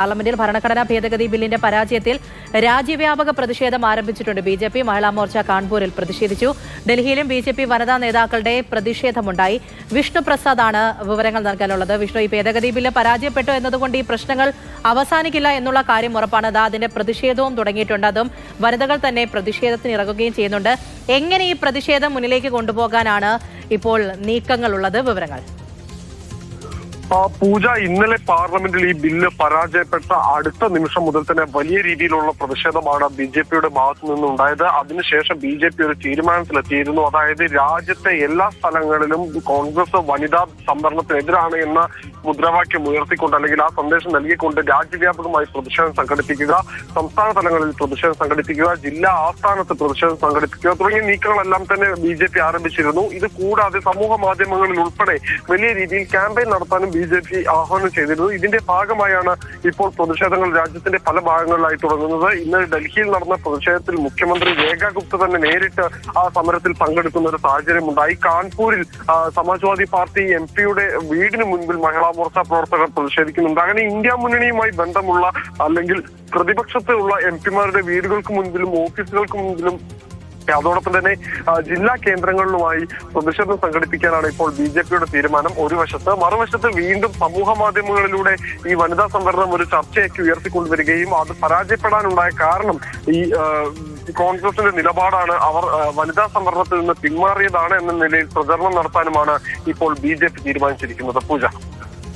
പാർലമെന്റിൽ ഭരണഘടനാ ഭേദഗതി ബില്ലിന്റെ പരാജയത്തിൽ രാജ്യവ്യാപക പ്രതിഷേധം ആരംഭിച്ചിട്ടുണ്ട്. ബിജെപി മഹിളാ മോർച്ച കാൺപൂരിൽ പ്രതിഷേധിച്ചു. ഡൽഹിയിലും ബിജെപി വനിതാ നേതാക്കളുടെ പ്രതിഷേധമുണ്ടായി. വിഷ്ണു പ്രസാദാണ് വിവരങ്ങൾ നൽകാനുള്ളത്. വിഷ്ണു, ഈ ഭേദഗതി ബില്ല് പരാജയപ്പെട്ടു എന്നതുകൊണ്ട് ഈ പ്രശ്നങ്ങൾ അവസാനിക്കില്ല എന്നുള്ള കാര്യം ഉറപ്പാണ്. അതിന്റെ പ്രതിഷേധവും തുടങ്ങിയിട്ടുണ്ട്. അതും വനിതകൾ തന്നെ പ്രതിഷേധത്തിന് ഇറങ്ങുകയും ചെയ്യുന്നുണ്ട്. എങ്ങനെ ഈ പ്രതിഷേധം മുന്നിലേക്ക് കൊണ്ടുപോകാനാണ് ഇപ്പോൾ നീക്കങ്ങളുള്ളത്? വിവരങ്ങൾ. പൂജ, ഇന്നലെ പാർലമെന്റിൽ ഈ ബില്ല് പരാജയപ്പെട്ട അടുത്ത നിമിഷം മുതൽ തന്നെ വലിയ രീതിയിലുള്ള പ്രതിഷേധമാണ് ബിജെപിയുടെ ഭാഗത്തു നിന്നുണ്ടായത്. അതിനുശേഷം ബിജെപി ഒരു തീരുമാനത്തിലെത്തിയിരുന്നു. അതായത് രാജ്യത്തെ എല്ലാ സ്ഥലങ്ങളിലും കോൺഗ്രസ് വനിതാ സംവരണത്തിനെതിരാണ് എന്ന മുദ്രാവാക്യം ഉയർത്തിക്കൊണ്ട് അല്ലെങ്കിൽ ആ സന്ദേശം നൽകിക്കൊണ്ട് രാജ്യവ്യാപകമായി പ്രതിഷേധം സംഘടിപ്പിക്കുക, സംസ്ഥാന തലങ്ങളിൽ പ്രതിഷേധം സംഘടിപ്പിക്കുക, ജില്ലാ ആസ്ഥാനത്ത് പ്രതിഷേധം സംഘടിപ്പിക്കുക തുടങ്ങിയ നീക്കങ്ങളെല്ലാം തന്നെ ബിജെപി ആരംഭിച്ചിരുന്നു. ഇത് കൂടാതെ സമൂഹ മാധ്യമങ്ങളിൽ ഉൾപ്പെടെ വലിയ രീതിയിൽ ക്യാമ്പയിൻ നടത്താനും ബിജെപി ആഹ്വാനം ചെയ്തിരുന്നു. ഇതിന്റെ ഭാഗമായാണ് ഇപ്പോൾ പ്രതിഷേധങ്ങൾ രാജ്യത്തിന്റെ പല ഭാഗങ്ങളിലായി തുടങ്ങുന്നത്. ഇന്ന് ഡൽഹിയിൽ നടന്ന പ്രതിഷേധത്തിൽ മുഖ്യമന്ത്രി രേഖ ഗുപ്ത തന്നെ നേരിട്ട് ആ സമരത്തിൽ പങ്കെടുക്കുന്ന ഒരു സാഹചര്യം ഉണ്ടായി. കാൺപൂരിൽ സമാജ്വാദി പാർട്ടി എംപിയുടെ വീടിന് മുൻപിൽ മഹിളാ മോർച്ച പ്രവർത്തകർ പ്രതിഷേധിക്കുന്നുണ്ട്. അങ്ങനെ ഇന്ത്യ മുന്നണിയുമായി ബന്ധമുള്ള അല്ലെങ്കിൽ പ്രതിപക്ഷത്തുള്ള എംപിമാരുടെ വീടുകൾക്ക് മുൻപിലും ഓഫീസുകൾക്ക് മുൻപിലും അതോടൊപ്പം തന്നെ ജില്ലാ കേന്ദ്രങ്ങളിലുമായി പ്രതിഷേധം സംഘടിപ്പിക്കാനാണ് ഇപ്പോൾ ബിജെപിയുടെ തീരുമാനം ഒരു വശത്ത്. മറുവശത്ത് വീണ്ടും സമൂഹ മാധ്യമങ്ങളിലൂടെ ഈ വനിതാ സംവരണം ഒരു ചർച്ചയാക്കി ഉയർത്തിക്കൊണ്ടുവരികയും അത് പരാജയപ്പെടാനുണ്ടായ കാരണം ഈ കോൺഗ്രസിന്റെ നിലപാടാണ്. അവർ വനിതാ സംവരണത്തിൽ നിന്ന് പിന്മാറിയതാണ് എന്ന നിലയിൽ പ്രചരണം നടത്താനുമാണ് ഇപ്പോൾ ബിജെപി തീരുമാനിച്ചിരിക്കുന്നത്. പൂജ.